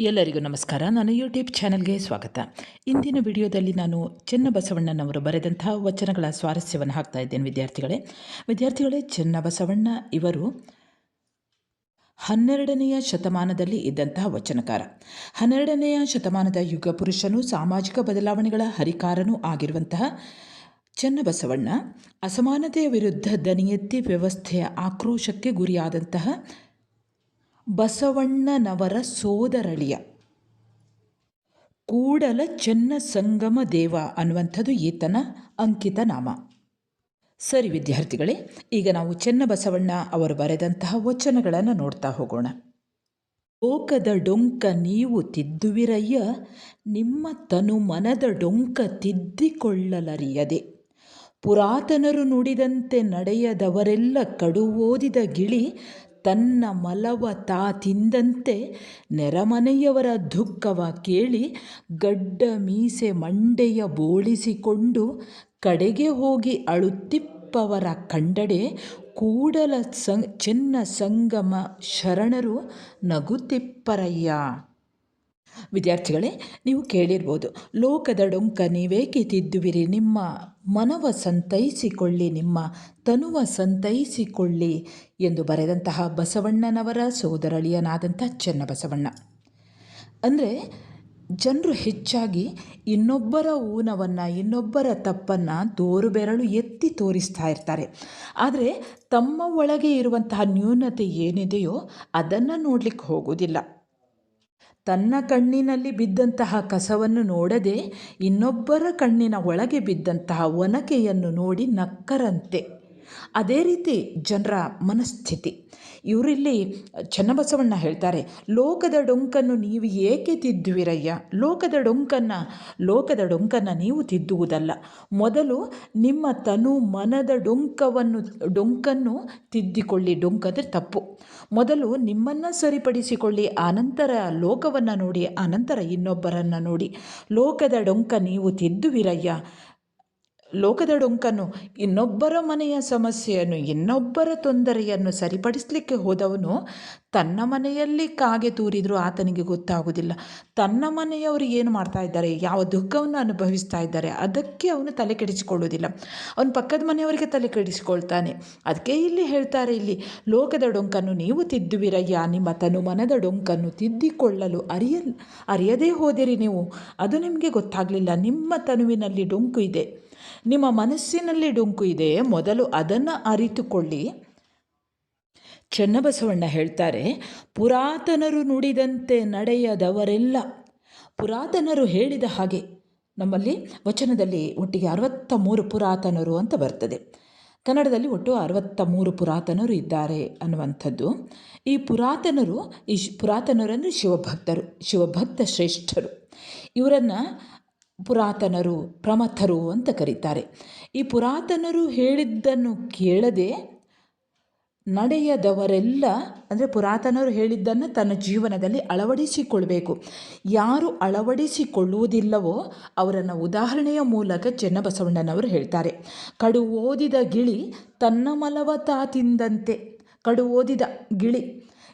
ಎಲ್ಲರಿಗೂ ನಮಸ್ಕಾರ. ನನ್ನ ಯೂಟ್ಯೂಬ್ ಚಾನಲ್ಗೆ ಸ್ವಾಗತ. ಇಂದಿನ ವಿಡಿಯೋದಲ್ಲಿ ನಾನು ಚೆನ್ನಬಸವಣ್ಣನವರು ಬರೆದಂತಹ ವಚನಗಳ ಸ್ವಾರಸ್ಯವನ್ನು ಹಾಕ್ತಾ ಇದ್ದೇನೆ. ವಿದ್ಯಾರ್ಥಿಗಳೇ, ಚೆನ್ನಬಸವಣ್ಣ ಇವರು 12ನೆಯ ಶತಮಾನದಲ್ಲಿ ಇದ್ದಂತಹ ವಚನಕಾರ. 12ನೆಯ ಶತಮಾನದ ಯುಗ ಪುರುಷನು, ಸಾಮಾಜಿಕ ಬದಲಾವಣೆಗಳ ಹರಿಕಾರನೂ ಆಗಿರುವಂತಹ ಚೆನ್ನಬಸವಣ್ಣ ಅಸಮಾನತೆಯ ವಿರುದ್ಧ ದನಿ ಎತ್ತಿ ವ್ಯವಸ್ಥೆಯ ಆಕ್ರೋಶಕ್ಕೆ ಗುರಿಯಾದಂತಹ ಬಸವಣ್ಣನವರ ಸೋದರಳಿಯ ಕೂಡಲ ಚೆನ್ನ ಸಂಗಮ ದೇವ ಅನ್ನುವಂಥದ್ದು ಈತನ ಅಂಕಿತ ನಾಮ. ಸರಿ ವಿದ್ಯಾರ್ಥಿಗಳೇ, ಈಗ ನಾವು ಚೆನ್ನಬಸವಣ್ಣ ಅವರು ಬರೆದಂತಹ ವಚನಗಳನ್ನು ನೋಡ್ತಾ ಹೋಗೋಣ. ಲೋಕದ ಡೊಂಕ ನೀವು ತಿದ್ದುವಿರಯ್ಯ, ನಿಮ್ಮ ತನು ಮನದ ಡೊಂಕ ತಿದ್ದಿಕೊಳ್ಳಲರಿಯದೆ. ಪುರಾತನರು ನುಡಿದಂತೆ ನಡೆಯದವರೆಲ್ಲ ಕಡು ಓದಿದ ಗಿಳಿ, ತನ್ನ ಮಲವ ತಾ ತಿಂದಂತೆ ನೆರಮನೆಯವರ ದುಃಖವ ಕೇಳಿ ಗಡ್ಡ ಮೀಸೆ ಮಂಡೆಯ ಬೋಳಿಸಿಕೊಂಡು ಕಡೆಗೆ ಹೋಗಿ ಅಳುತ್ತಿಪ್ಪವರ ಕಂಡಡೆ ಕೂಡಲ ಚೆನ್ನ ಸಂಗಮ ಶರಣರು ನಗುತ್ತಿಪ್ಪರಯ್ಯ. ವಿದ್ಯಾರ್ಥಿಗಳೇ, ನೀವು ಕೇಳಿರ್ಬೋದು, ಲೋಕದ ಡೊಂಕ ನೀವೇಕೆ ತಿದ್ದುವಿರಿ, ನಿಮ್ಮ ಮನವ ಸಂತೈಸಿಕೊಳ್ಳಿ, ನಿಮ್ಮ ತನುವ ಸಂತೈಸಿಕೊಳ್ಳಿ ಎಂದು ಬರೆದಂತಹ ಬಸವಣ್ಣನವರ ಸೋದರಳಿಯನಾದಂಥ ಚೆನ್ನಬಸವಣ್ಣ. ಅಂದರೆ ಜನರು ಹೆಚ್ಚಾಗಿ ಇನ್ನೊಬ್ಬರ ಊನವನ್ನು, ಇನ್ನೊಬ್ಬರ ತಪ್ಪನ್ನು ತೋರು ಬೆರಳು ಎತ್ತಿ ತೋರಿಸ್ತಾ ಇರ್ತಾರೆ. ಆದರೆ ತಮ್ಮ ಒಳಗೆ ಇರುವಂತಹ ನ್ಯೂನತೆ ಏನಿದೆಯೋ ಅದನ್ನು ನೋಡಲಿಕ್ಕೆ ಹೋಗೋದಿಲ್ಲ. ತನ್ನ ಕಣ್ಣಿನಲ್ಲಿ ಬಿದ್ದಂತಹ ಕಸವನ್ನು ನೋಡದೆ ಇನ್ನೊಬ್ಬರ ಕಣ್ಣಿನ ಒಳಗೆ ಬಿದ್ದಂತಹ ಒನಕೆಯನ್ನು ನೋಡಿ ನಕ್ಕರಂತೆ. ಅದೇ ರೀತಿ ಜನರ ಮನಸ್ಥಿತಿ. ಇವರಿಲ್ಲಿ ಚೆನ್ನಬಸವಣ್ಣ ಹೇಳ್ತಾರೆ, ಲೋಕದ ಡೊಂಕನ್ನು ನೀವು ಏಕೆ ತಿದ್ದುವಿರಯ್ಯ. ಲೋಕದ ಡೊಂಕನ್ನು ನೀವು ತಿದ್ದುವುದಲ್ಲ, ಮೊದಲು ನಿಮ್ಮ ತನು ಮನದ ಡೊಂಕನ್ನು ತಿದ್ದಿಕೊಳ್ಳಿ. ಡೊಂಕಂದರೆ ತಪ್ಪು. ಮೊದಲು ನಿಮ್ಮನ್ನು ಸರಿಪಡಿಸಿಕೊಳ್ಳಿ, ಆನಂತರ ಲೋಕವನ್ನು ನೋಡಿ, ಆನಂತರ ಇನ್ನೊಬ್ಬರನ್ನು ನೋಡಿ. ಲೋಕದ ಡೊಂಕ ನೀವು ತಿದ್ದುವಿರಯ್ಯ. ಲೋಕದ ಡೊಂಕನ್ನು, ಇನ್ನೊಬ್ಬರ ಮನೆಯ ಸಮಸ್ಯೆಯನ್ನು, ಇನ್ನೊಬ್ಬರ ತೊಂದರೆಯನ್ನು ಸರಿಪಡಿಸಲಿಕ್ಕೆ ಹೋದವನು ತನ್ನ ಮನೆಯಲ್ಲಿ ಕಾಗೆ ತೂರಿದರೂ ಆತನಿಗೆ ಗೊತ್ತಾಗುವುದಿಲ್ಲ. ತನ್ನ ಮನೆಯವರು ಏನು ಮಾಡ್ತಾ ಇದ್ದಾರೆ, ಯಾವ ದುಃಖವನ್ನು ಅನುಭವಿಸ್ತಾ ಇದ್ದಾರೆ, ಅದಕ್ಕೆ ಅವನು ತಲೆ ಕೆಡಿಸಿಕೊಳ್ಳುವುದಿಲ್ಲ. ಅವನು ಪಕ್ಕದ ಮನೆಯವರಿಗೆ ತಲೆ ಕೆಡಿಸಿಕೊಳ್ತಾನೆ. ಅದಕ್ಕೆ ಇಲ್ಲಿ ಹೇಳ್ತಾರೆ, ಇಲ್ಲಿ ಲೋಕದ ಡೊಂಕನ್ನು ನೀವು ತಿದ್ದುವಿರಯ್ಯ, ನಿಮ್ಮ ತನು ಮನದ ಡೊಂಕನ್ನು ತಿದ್ದಿಕೊಳ್ಳಲು ಅರಿಯದೇ ಹೋದಿರಿ ನೀವು. ಅದು ನಿಮಗೆ ಗೊತ್ತಾಗಲಿಲ್ಲ. ನಿಮ್ಮ ತನುವಿನಲ್ಲಿ ಡೊಂಕು ಇದೆ, ನಿಮ್ಮ ಮನಸ್ಸಿನಲ್ಲಿ ಡೊಂಕು ಇದೆ, ಮೊದಲು ಅದನ್ನು ಅರಿತುಕೊಳ್ಳಿ. ಚೆನ್ನಬಸವಣ್ಣ ಹೇಳ್ತಾರೆ, ಪುರಾತನರು ನುಡಿದಂತೆ ನಡೆಯದವರೆಲ್ಲ. ಪುರಾತನರು ಹೇಳಿದ ಹಾಗೆ, ನಮ್ಮಲ್ಲಿ ವಚನದಲ್ಲಿ ಒಟ್ಟಿಗೆ 63 ಪುರಾತನರು ಅಂತ ಬರ್ತದೆ. ಕನ್ನಡದಲ್ಲಿ ಒಟ್ಟು 63 ಪುರಾತನರು ಇದ್ದಾರೆ ಅನ್ನುವಂಥದ್ದು. ಈ ಪುರಾತನರು ಅಂದರೆ ಶಿವಭಕ್ತ ಶ್ರೇಷ್ಠರು. ಇವರನ್ನು ಪುರಾತನರು, ಪ್ರಮಥರು ಅಂತ ಕರೀತಾರೆ. ಈ ಪುರಾತನರು ಹೇಳಿದ್ದನ್ನು ಕೇಳದೆ ನಡೆಯದವರೆಲ್ಲ, ಅಂದರೆ ಪುರಾತನರು ಹೇಳಿದ್ದನ್ನು ತನ್ನ ಜೀವನದಲ್ಲಿ ಅಳವಡಿಸಿಕೊಳ್ಬೇಕು. ಯಾರು ಅಳವಡಿಸಿಕೊಳ್ಳುವುದಿಲ್ಲವೋ ಅವರನ್ನು ಉದಾಹರಣೆಯ ಮೂಲಕ ಚೆನ್ನಬಸವಣ್ಣನವರು ಹೇಳ್ತಾರೆ. ಕಡು ಓದಿದ ಗಿಳಿ ತನ್ನ ಮಲವ ತಾ ತಿಂದಂತೆ. ಕಡು ಓದಿದ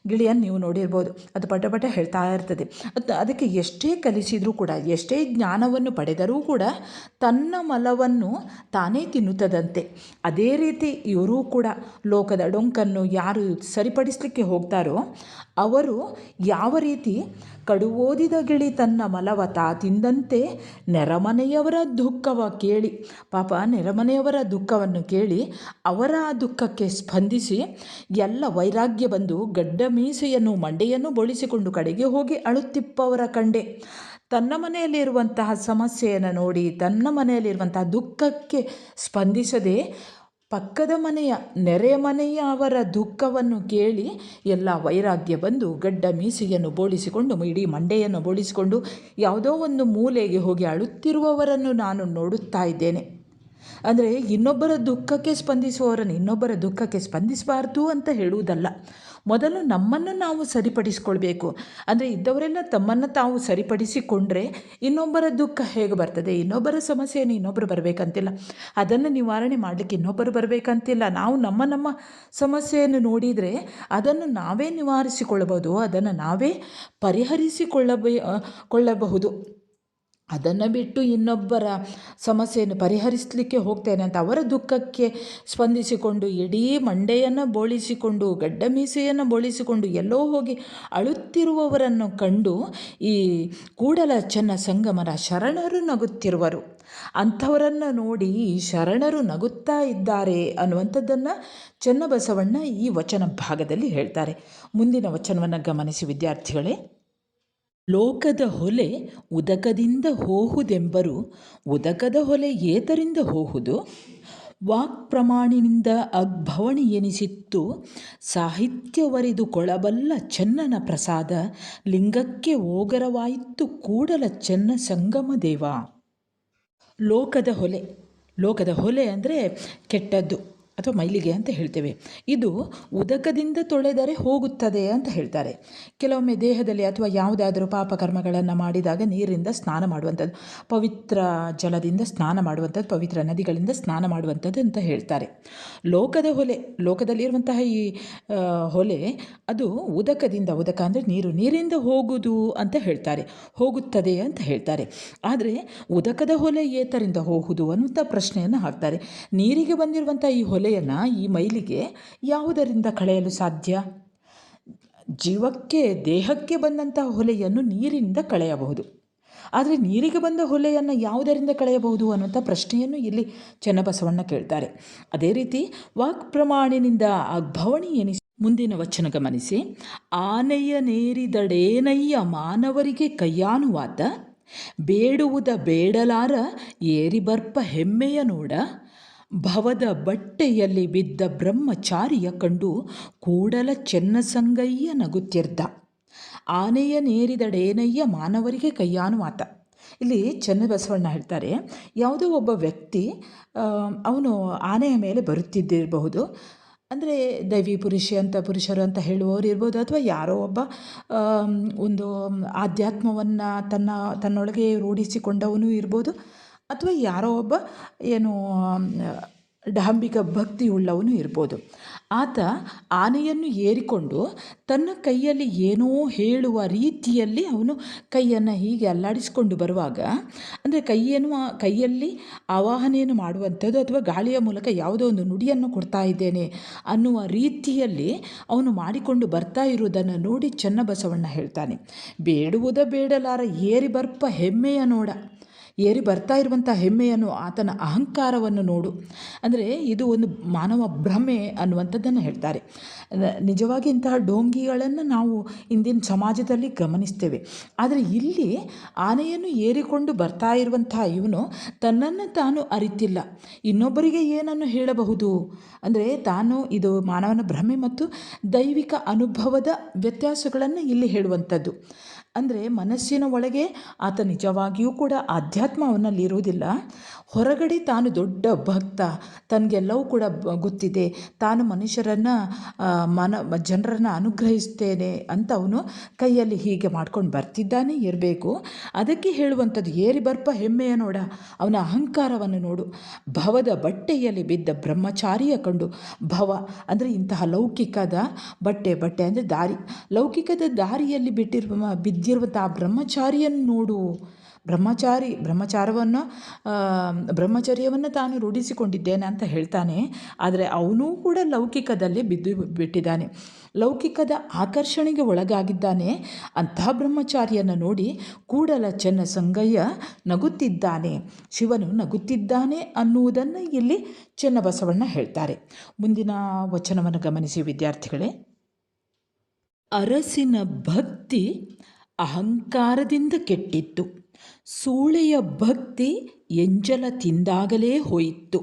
ಗಿಳಿಯನ್ನು ನೀವು ನೋಡಿರ್ಬೋದು, ಅದು ಪಟ ಹೇಳ್ತಾ ಇರ್ತದೆ. ಅದಕ್ಕೆ ಎಷ್ಟೇ ಕಲಿಸಿದರೂ ಕೂಡ, ಎಷ್ಟೇ ಜ್ಞಾನವನ್ನು ಪಡೆದರೂ ಕೂಡ ತನ್ನ ಮಲವನ್ನು ತಾನೇ ತಿನ್ನುತ್ತದಂತೆ. ಅದೇ ರೀತಿ ಇವರೂ ಕೂಡ ಲೋಕದ ಡೊಂಕನ್ನು ಯಾರು ಸರಿಪಡಿಸಲಿಕ್ಕೆ ಹೋಗ್ತಾರೋ ಅವರು ಯಾವ ರೀತಿ ಕಡು ಓದಿದ ಗಿಳಿ ತನ್ನ ಮಲವ ತಾ ತಿಂದಂತೆ ನೆರಮನೆಯವರ ದುಃಖವ ಕೇಳಿ, ಪಾಪ ನೆರಮನೆಯವರ ದುಃಖವನ್ನು ಕೇಳಿ ಅವರ ಆ ದುಃಖಕ್ಕೆ ಸ್ಪಂದಿಸಿ ಎಲ್ಲ ವೈರಾಗ್ಯ ಬಂದು ಗಡ್ಡ ಮೀಸೆಯನ್ನು ಮಂಡೆಯನ್ನು ಬೋಳಿಸಿಕೊಂಡು ಕಡೆಗೆ ಹೋಗಿ ಅಳುತ್ತಿಪ್ಪವರ ಕಂಡೆ. ತನ್ನ ಮನೆಯಲ್ಲಿರುವಂತಹ ಸಮಸ್ಯೆಯನ್ನು ನೋಡಿ, ತನ್ನ ಮನೆಯಲ್ಲಿರುವಂತಹ ದುಃಖಕ್ಕೆ ಸ್ಪಂದಿಸದೆ ಪಕ್ಕದ ಮನೆಯ ನೆರೆ ಮನೆಯವರ ದುಃಖವನ್ನು ಕೇಳಿ ಎಲ್ಲ ವೈರಾಗ್ಯ ಬಂದು ಗಡ್ಡ ಮೀಸೆಯನ್ನು ಬೋಳಿಸಿಕೊಂಡು, ಇಡೀ ಮಂಡೆಯನ್ನು ಬೋಳಿಸಿಕೊಂಡು ಯಾವುದೋ ಒಂದು ಮೂಲೆಗೆ ಹೋಗಿ ಅಳುತ್ತಿರುವವರನ್ನು ನಾನು ನೋಡುತ್ತಾ ಇದ್ದೇನೆ. ಅಂದರೆ ಇನ್ನೊಬ್ಬರ ದುಃಖಕ್ಕೆ ಸ್ಪಂದಿಸುವವರನ್ನು ಇನ್ನೊಬ್ಬರ ದುಃಖಕ್ಕೆ ಸ್ಪಂದಿಸಬಾರ್ದು ಅಂತ ಹೇಳುವುದಲ್ಲ. ಮೊದಲು ನಮ್ಮನ್ನು ನಾವು ಸರಿಪಡಿಸಿಕೊಳ್ಬೇಕು. ಅಂದರೆ ಇದ್ದವರೆಲ್ಲ ತಮ್ಮನ್ನು ತಾವು ಸರಿಪಡಿಸಿಕೊಂಡ್ರೆ ಇನ್ನೊಬ್ಬರ ದುಃಖ ಹೇಗೆ ಬರ್ತದೆ? ಇನ್ನೊಬ್ಬರ ಸಮಸ್ಯೆಯನ್ನು ಇನ್ನೊಬ್ಬರು ಬರಬೇಕಂತಿಲ್ಲ, ಅದನ್ನು ನಿವಾರಣೆ ಮಾಡಲಿಕ್ಕೆ ಇನ್ನೊಬ್ಬರು ಬರಬೇಕಂತಿಲ್ಲ. ನಾವು ನಮ್ಮ ಸಮಸ್ಯೆಯನ್ನು ನೋಡಿದರೆ ಅದನ್ನು ನಾವೇ ನಿವಾರಿಸಿಕೊಳ್ಳಬಹುದು, ಅದನ್ನು ನಾವೇ ಕೊಳ್ಳಬಹುದು. ಅದನ್ನು ಬಿಟ್ಟು ಇನ್ನೊಬ್ಬರ ಸಮಸ್ಯೆಯನ್ನು ಪರಿಹರಿಸಲಿಕ್ಕೆ ಹೋಗ್ತೇನೆ ಅಂತ ಅವರ ದುಃಖಕ್ಕೆ ಸ್ಪಂದಿಸಿಕೊಂಡು ಇಡೀ ಮಂಡೆಯನ್ನು ಬೋಳಿಸಿಕೊಂಡು ಗಡ್ಡ ಮೀಸೆಯನ್ನು ಬೋಳಿಸಿಕೊಂಡು ಎಲ್ಲೋ ಹೋಗಿ ಅಳುತ್ತಿರುವವರನ್ನು ಕಂಡು ಈ ಕೂಡಲ ಚೆನ್ನ ಸಂಗಮರ ಶರಣರು ನಗುತ್ತಿರುವರು. ಅಂಥವರನ್ನು ನೋಡಿ ಈ ಶರಣರು ನಗುತ್ತಾ ಇದ್ದಾರೆ ಅನ್ನುವಂಥದ್ದನ್ನು ಚೆನ್ನಬಸವಣ್ಣ ಈ ವಚನ ಭಾಗದಲ್ಲಿ ಹೇಳ್ತಾರೆ. ಮುಂದಿನ ವಚನವನ್ನು ಗಮನಿಸಿ ವಿದ್ಯಾರ್ಥಿಗಳೇ. ಲೋಕದ ಹೊಲೆ ಉದಕದಿಂದ ಹೋಹುದೆಂಬರು, ಉದಕದ ಹೊಲೆ ಏತರಿಂದ ಹೋಹುದು. ವಾಕ್ಪ್ರಮಾಣಿನಿಂದ ಅಗ್ಭವಣಿ ಎನಿಸಿತ್ತು, ಸಾಹಿತ್ಯವರಿದು ಕೊಳಬಲ್ಲ ಚೆನ್ನನ ಪ್ರಸಾದ, ಲಿಂಗಕ್ಕೆ ಓಗರವಾಯಿತು ಕೂಡಲ ಚೆನ್ನ ಸಂಗಮ ದೇವ. ಲೋಕದ ಹೊಲೆ ಅಂದರೆ ಕೆಟ್ಟದ್ದು ಅಥವಾ ಮೈಲಿಗೆ ಅಂತ ಹೇಳ್ತೇವೆ. ಇದು ಉದಕದಿಂದ ತೊಳೆದರೆ ಹೋಗುತ್ತದೆ ಅಂತ ಹೇಳ್ತಾರೆ. ಕೆಲವೊಮ್ಮೆ ದೇಹದಲ್ಲಿ ಅಥವಾ ಯಾವುದಾದರೂ ಪಾಪಕರ್ಮಗಳನ್ನು ಮಾಡಿದಾಗ ನೀರಿಂದ ಸ್ನಾನ ಮಾಡುವಂಥದ್ದು, ಪವಿತ್ರ ಜಲದಿಂದ ಸ್ನಾನ ಮಾಡುವಂಥದ್ದು, ಪವಿತ್ರ ನದಿಗಳಿಂದ ಸ್ನಾನ ಮಾಡುವಂಥದ್ದು ಅಂತ ಹೇಳ್ತಾರೆ. ಲೋಕದಲ್ಲಿರುವಂತಹ ಈ ಹೊಲೆ ಅದು ಉದಕ ಅಂದರೆ ನೀರಿಂದ ಹೋಗುವುದು ಅಂತ ಹೇಳ್ತಾರೆ, ಹೋಗುತ್ತದೆ ಅಂತ ಹೇಳ್ತಾರೆ. ಆದರೆ ಉದಕದ ಹೊಲೆ ಏತರಿಂದ ಹೋಗುವುದು ಅನ್ನುವಂಥ ಪ್ರಶ್ನೆಯನ್ನು ಹಾಕ್ತಾರೆ. ನೀರಿಗೆ ಬಂದಿರುವಂಥ ಈ ಈ ಮೈಲಿಗೆ ಯಾವುದರಿಂದ ಕಳೆಯಲು ಸಾಧ್ಯ? ದೇಹಕ್ಕೆ ಬಂದಂತಹ ಹೊಲೆಯನ್ನು ನೀರಿನಿಂದ ಕಳೆಯಬಹುದು. ಆದರೆ ನೀರಿಗೆ ಬಂದ ಹೊಲೆಯನ್ನು ಯಾವುದರಿಂದ ಕಳೆಯಬಹುದು ಅನ್ನುವಂಥ ಪ್ರಶ್ನೆಯನ್ನು ಇಲ್ಲಿ ಚೆನ್ನಬಸವಣ್ಣ ಕೇಳ್ತಾರೆ. ಅದೇ ರೀತಿ ವಾಕ್ಪ್ರಮಾಣಿನಿಂದ ಅಗ್ಭವಣಿ ಎನಿಸಿ ಮುಂದಿನ ವಚನ ಗಮನಿಸಿ. ಆನೆಯ ನೇರಿದಡೇನಯ್ಯ ಮಾನವರಿಗೆ ಕೈಯಾನುವಾತ, ಬೇಡುವುದ ಬೇಡಲಾರ ಏರಿಬರ್ಪ ಹೆಮ್ಮೆಯ ನೋಡ, ಭವದ ಬಟ್ಟೆಯಲ್ಲಿ ಬಿದ್ದ ಬ್ರಹ್ಮಚಾರಿಯ ಕಂಡು ಕೂಡಲ ಚೆನ್ನಸಂಗಯ್ಯ ನಗುತ್ತಿರ್ದ. ಆನೆಯ ನೇರಿದಡೇನಯ್ಯ ಮಾನವರಿಗೆ ಕೈಯಾನುವಾತ. ಇಲ್ಲಿ ಚೆನ್ನಬಸವಣ್ಣ ಹೇಳ್ತಾರೆ, ಯಾವುದೋ ಒಬ್ಬ ವ್ಯಕ್ತಿ ಅವನು ಆನೆಯ ಮೇಲೆ ಬರುತ್ತಿದ್ದಿರಬಹುದು. ಅಂದರೆ ದೈವಿ ಪುರುಷರು ಅಂತ ಹೇಳುವವರು ಇರ್ಬೋದು, ಅಥವಾ ಯಾರೋ ಒಬ್ಬ ಒಂದು ಆಧ್ಯಾತ್ಮವನ್ನು ತನ್ನೊಳಗೆ ರೂಢಿಸಿಕೊಂಡವನು ಇರ್ಬೋದು, ಅಥವಾ ಯಾರೋ ಒಬ್ಬ ಡಾಂಬಿಕ ಭಕ್ತಿ ಉಳ್ಳವನು ಇರ್ಬೋದು. ಆತ ಆನೆಯನ್ನು ಏರಿಕೊಂಡು ತನ್ನ ಕೈಯಲ್ಲಿ ಏನೋ ಹೇಳುವ ರೀತಿಯಲ್ಲಿ ಅವನು ಕೈಯನ್ನು ಹೀಗೆ ಅಲ್ಲಾಡಿಸಿಕೊಂಡು ಬರುವಾಗ, ಅಂದರೆ ಕೈಯಲ್ಲಿ ಆವಾಹನೆಯನ್ನು ಮಾಡುವಂಥದ್ದು ಅಥವಾ ಗಾಳಿಯ ಮೂಲಕ ಯಾವುದೋ ಒಂದು ನುಡಿಯನ್ನು ಕೊಡ್ತಾ ಇದ್ದೇನೆ ಅನ್ನುವ ರೀತಿಯಲ್ಲಿ ಅವನು ಮಾಡಿಕೊಂಡು ಬರ್ತಾ ಇರುವುದನ್ನು ನೋಡಿ ಚೆನ್ನಬಸವಣ್ಣ ಹೇಳ್ತಾನೆ, ಬೇಡುವುದ ಬೇಡಲಾರ ಏರಿ ಬರ್ಪ ಹೆಮ್ಮೆಯ ನೋಡ. ಏರಿ ಬರ್ತಾ ಇರುವಂಥ ಹೆಮ್ಮೆಯನ್ನು, ಆತನ ಅಹಂಕಾರವನ್ನು ನೋಡು. ಅಂದರೆ ಇದು ಒಂದು ಮಾನವ ಭ್ರಮೆ ಅನ್ನುವಂಥದ್ದನ್ನು ಹೇಳ್ತಾರೆ. ನಿಜವಾಗಿ ಇಂತಹ ಡೋಂಗಿಗಳನ್ನು ನಾವು ಇಂದಿನ ಸಮಾಜದಲ್ಲಿ ಗಮನಿಸ್ತೇವೆ. ಆದರೆ ಇಲ್ಲಿ ಆನೆಯನ್ನು ಏರಿಕೊಂಡು ಬರ್ತಾ ಇರುವಂತಹ ಇವನು ತನ್ನನ್ನು ತಾನು ಅರಿತಿಲ್ಲ, ಇನ್ನೊಬ್ಬರಿಗೆ ಏನನ್ನು ಹೇಳಬಹುದು. ಅಂದರೆ ಇದು ಮಾನವನ ಭ್ರಮೆ ಮತ್ತು ದೈವಿಕ ಅನುಭವದ ವ್ಯತ್ಯಾಸಗಳನ್ನು ಇಲ್ಲಿ ಹೇಳುವಂಥದ್ದು. ಅಂದರೆ ಮನಸ್ಸಿನ ಒಳಗೆ ಆತ ನಿಜವಾಗಿಯೂ ಕೂಡ ಆಧ್ಯಾತ್ಮ ಅವನಲ್ಲಿರುವುದಿಲ್ಲ. ಹೊರಗಡೆ ತಾನು ದೊಡ್ಡ ಭಕ್ತ, ತನಗೆಲ್ಲವೂ ಕೂಡ ಗೊತ್ತಿದೆ, ತಾನು ಜನರನ್ನು ಅನುಗ್ರಹಿಸ್ತೇನೆ ಅಂತ ಅವನು ಕೈಯಲ್ಲಿ ಹೀಗೆ ಮಾಡ್ಕೊಂಡು ಬರ್ತಿದ್ದಾನೆ ಇರಬೇಕು. ಅದಕ್ಕೆ ಹೇಳುವಂಥದ್ದು ಏರಿ ಬರ್ಪ ಹೆಮ್ಮೆಯ ನೋಡ, ಅವನ ಅಹಂಕಾರವನ್ನು ನೋಡು. ಭವದ ಬಟ್ಟೆಯಲ್ಲಿ ಬಿದ್ದ ಬ್ರಹ್ಮಚಾರಿಯ ಕಂಡು, ಭವ ಅಂದರೆ ಇಂತಹ ಲೌಕಿಕದ ಬಟ್ಟೆ ಅಂದರೆ ದಾರಿ, ಲೌಕಿಕದ ದಾರಿಯಲ್ಲಿ ಬಿದ್ದಿರುವಂಥ ಆ ಬ್ರಹ್ಮಚಾರಿಯನ್ನು ನೋಡು. ಬ್ರಹ್ಮಚರ್ಯವನ್ನು ತಾನು ರೂಢಿಸಿಕೊಂಡಿದ್ದೇನೆ ಅಂತ ಹೇಳ್ತಾನೆ. ಆದರೆ ಅವನೂ ಕೂಡ ಲೌಕಿಕದಲ್ಲಿ ಬಿಟ್ಟಿದ್ದಾನೆ, ಲೌಕಿಕದ ಆಕರ್ಷಣೆಗೆ ಒಳಗಾಗಿದ್ದಾನೆ. ಅಂತಹ ಬ್ರಹ್ಮಚಾರಿಯನ್ನು ನೋಡಿ ಕೂಡಲ ಚೆನ್ನ ಸಂಗಯ್ಯ ನಗುತ್ತಿದ್ದಾನೆ, ಶಿವನು ನಗುತ್ತಿದ್ದಾನೆ ಅನ್ನುವುದನ್ನು ಇಲ್ಲಿ ಚೆನ್ನಬಸವಣ್ಣ ಹೇಳ್ತಾರೆ. ಮುಂದಿನ ವಚನವನ್ನು ಗಮನಿಸಿ ವಿದ್ಯಾರ್ಥಿಗಳೇ. ಅರಸಿನ ಭಕ್ತಿ ಅಹಂಕಾರದಿಂದ ಕೆಟ್ಟಿತ್ತು, ಸೂಳೆಯ ಭಕ್ತಿ ಎಂಜಲ ತಿಂದಾಗಲೇ ಹೋಯಿತು.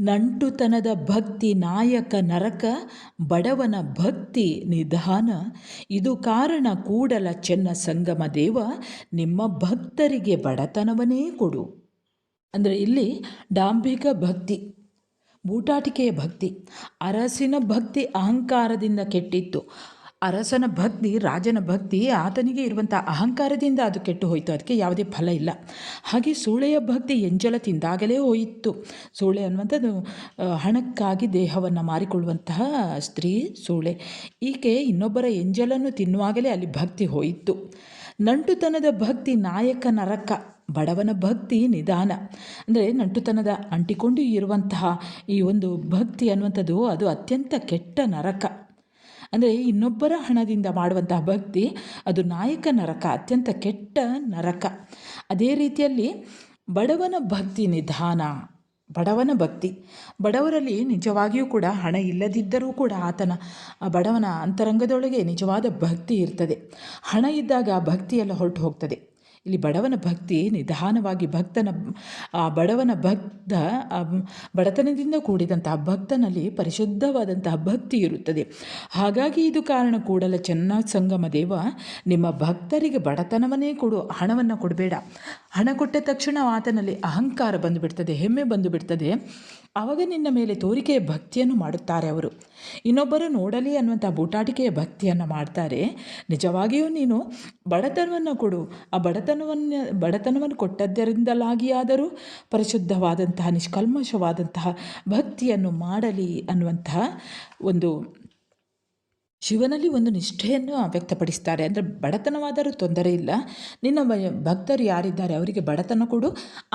ನಂಟುತನದ ಭಕ್ತಿ ನಾಯಕ ನರಕ, ಬಡವನ ಭಕ್ತಿ ನಿಧಾನ. ಇದು ಕಾರಣ ಕೂಡಲ ಚೆನ್ನ ಸಂಗಮ ದೇವ, ನಿಮ್ಮ ಭಕ್ತರಿಗೆ ಬಡತನವನ್ನೇ ಕೊಡು. ಅಂದರೆ ಇಲ್ಲಿ ಡಾಂಭಿಕ ಭಕ್ತಿ, ಬೂಟಾಟಿಕೆಯ ಭಕ್ತಿ, ಅರಸಿನ ಭಕ್ತಿ ಅಹಂಕಾರದಿಂದ ಕೆಟ್ಟಿತ್ತು. ಅರಸನ ಭಕ್ತಿ, ರಾಜನ ಭಕ್ತಿ, ಆತನಿಗೆ ಇರುವಂಥ ಅಹಂಕಾರದಿಂದ ಅದು ಕೆಟ್ಟು ಹೋಯಿತು, ಅದಕ್ಕೆ ಯಾವುದೇ ಫಲ ಇಲ್ಲ. ಹಾಗೆ ಸೂಳೆಯ ಭಕ್ತಿ ಎಂಜಲ ತಿಂದಾಗಲೇ ಹೋಯಿತು. ಸೂಳೆ ಅನ್ನುವಂಥದ್ದು ಹಣಕ್ಕಾಗಿ ದೇಹವನ್ನು ಮಾರಿಕೊಳ್ಳುವಂತಹ ಸ್ತ್ರೀ ಸೂಳೆ. ಈಕೆ ಇನ್ನೊಬ್ಬರ ಎಂಜಲನ್ನು ತಿನ್ನುವಾಗಲೇ ಅಲ್ಲಿ ಭಕ್ತಿ ಹೋಯಿತು. ನಂಟುತನದ ಭಕ್ತಿ ನಾಯಕ ನರಕ, ಬಡವನ ಭಕ್ತಿ ನಿಧಾನ. ಅಂದರೆ ನಂಟುತನದ ಅಂಟಿಕೊಂಡು ಇರುವಂತಹ ಈ ಒಂದು ಭಕ್ತಿ ಅನ್ನುವಂಥದ್ದು ಅದು ಅತ್ಯಂತ ಕೆಟ್ಟ ನರಕ. ಅಂದರೆ ಇನ್ನೊಬ್ಬರ ಹಣದಿಂದ ಮಾಡುವಂತಹ ಭಕ್ತಿ ಅದು ನಾಯಕ ನರಕ, ಅತ್ಯಂತ ಕೆಟ್ಟ ನರಕ. ಅದೇ ರೀತಿಯಲ್ಲಿ ಬಡವನ ಭಕ್ತಿ ನಿಧಾನ. ಬಡವನ ಭಕ್ತಿ, ಬಡವರಲ್ಲಿ ನಿಜವಾಗಿಯೂ ಕೂಡ ಹಣ ಇಲ್ಲದಿದ್ದರೂ ಕೂಡ ಬಡವನ ಅಂತರಂಗದೊಳಗೆ ನಿಜವಾದ ಭಕ್ತಿ ಇರ್ತದೆ. ಹಣ ಇದ್ದಾಗ ಆ ಭಕ್ತಿಯೆಲ್ಲ ಹೊರಟು ಹೋಗ್ತದೆ. ಇಲ್ಲಿ ಬಡವನ ಭಕ್ತಿ ನಿಧಾನವಾಗಿ ಬಡವನ ಬಡತನದಿಂದ ಕೂಡಿದಂತಹ ಭಕ್ತನಲ್ಲಿ ಪರಿಶುದ್ಧವಾದಂತಹ ಭಕ್ತಿ ಇರುತ್ತದೆ. ಹಾಗಾಗಿ ಇದು ಕಾರಣ ಕೂಡಲ ಚೆನ್ನ ಸಂಗಮ ದೇವ, ನಿಮ್ಮ ಭಕ್ತರಿಗೆ ಬಡತನವನ್ನೇ ಕೊಡು, ಹಣವನ್ನು ಕೊಡಬೇಡ. ಹಣ ಕೊಟ್ಟ ತಕ್ಷಣ ಆತನಲ್ಲಿ ಅಹಂಕಾರ ಬಂದುಬಿಡ್ತದೆ, ಹೆಮ್ಮೆ ಬಂದುಬಿಡ್ತದೆ. ಆವಾಗ ನಿನ್ನ ಮೇಲೆ ತೋರಿಕೆಯ ಭಕ್ತಿಯನ್ನು ಮಾಡುತ್ತಾರೆ ಅವರು. ಇನ್ನೊಬ್ಬರು ನೋಡಲಿ ಅನ್ನುವಂಥ ಬೂಟಾಟಿಕೆಯ ಭಕ್ತಿಯನ್ನು ಮಾಡ್ತಾರೆ. ನಿಜವಾಗಿಯೂ ನೀನು ಬಡತನವನ್ನು ಕೊಡು. ಆ ಬಡತನವನ್ನು ಕೊಟ್ಟದ್ದರಿಂದಲಾಗಿಯಾದರೂ ಪರಿಶುದ್ಧವಾದಂತಹ ನಿಷ್ಕಲ್ಮಶವಾದಂತಹ ಭಕ್ತಿಯನ್ನು ಮಾಡಲಿ ಅನ್ನುವಂತಹ ಒಂದು ಶಿವನಲ್ಲಿ ಒಂದು ನಿಷ್ಠೆಯನ್ನು ವ್ಯಕ್ತಪಡಿಸ್ತಾರೆ. ಅಂದರೆ ಬಡತನವಾದರೂ ತೊಂದರೆ ಇಲ್ಲ, ನಿನ್ನ ಭಕ್ತರು ಯಾರಿದ್ದಾರೆ ಅವರಿಗೆ ಬಡತನ ಕೊಡು,